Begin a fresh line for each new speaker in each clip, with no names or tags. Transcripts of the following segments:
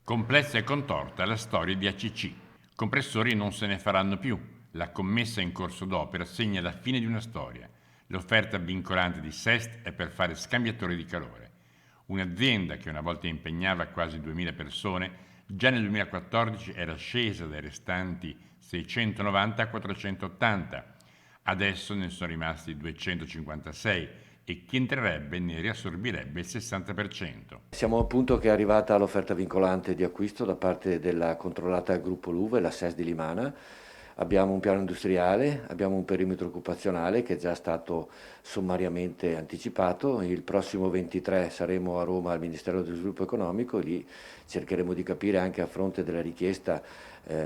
Complessa e contorta la storia di ACC. Compressori non se ne faranno più. La commessa in corso d'opera segna la fine di una storia. L'offerta vincolante di SEST è per fare scambiatori di calore. Un'azienda che una volta impegnava quasi 2000 persone, già nel 2014 era scesa dai restanti 690 a 480. Adesso ne sono rimasti 256 e chi entrerebbe ne riassorbirebbe il 60%.
Siamo a un punto che è arrivata l'offerta vincolante di acquisto da parte della controllata dal gruppo Luve, la SES di Limana. Abbiamo un piano industriale, abbiamo un perimetro occupazionale che è già stato sommariamente anticipato. Il prossimo 23 saremo a Roma al Ministero dello Sviluppo Economico e lì cercheremo di capire, anche a fronte della richiesta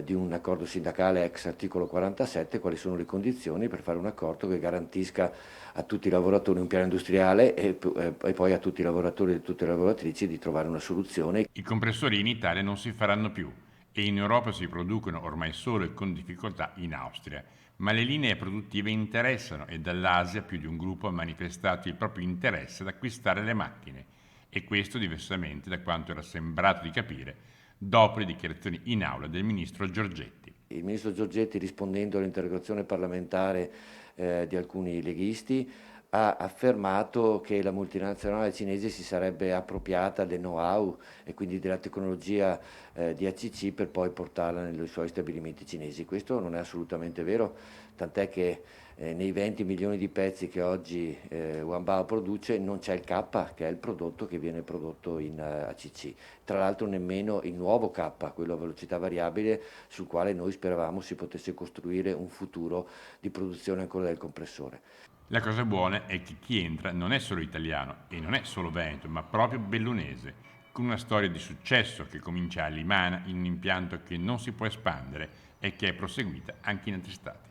di un accordo sindacale ex articolo 47, quali sono le condizioni per fare un accordo che garantisca a tutti i lavoratori un piano industriale e poi a tutti i lavoratori e tutte le lavoratrici di trovare una soluzione.
I compressori in Italia non si faranno più e in Europa si producono ormai solo e con difficoltà in Austria, ma le linee produttive interessano e dall'Asia più di un gruppo ha manifestato il proprio interesse ad acquistare le macchine e questo diversamente da quanto era sembrato di capire dopo le dichiarazioni in aula del ministro Giorgetti.
Il ministro Giorgetti, rispondendo all'interrogazione parlamentare di alcuni leghisti, ha affermato che la multinazionale cinese si sarebbe appropriata del know-how e quindi della tecnologia di ACC per poi portarla nei suoi stabilimenti cinesi. Questo non è assolutamente vero, tant'è che nei 20 milioni di pezzi che oggi Wanbao produce non c'è il K, che è il prodotto che viene prodotto in ACC. Tra l'altro nemmeno il nuovo K, quello a velocità variabile, sul quale noi speravamo si potesse costruire un futuro di produzione ancora del compressore.
La cosa buona è che chi entra non è solo italiano e non è solo veneto, ma proprio bellunese, con una storia di successo che comincia a Limana in un impianto che non si può espandere e che è proseguita anche in altri stati.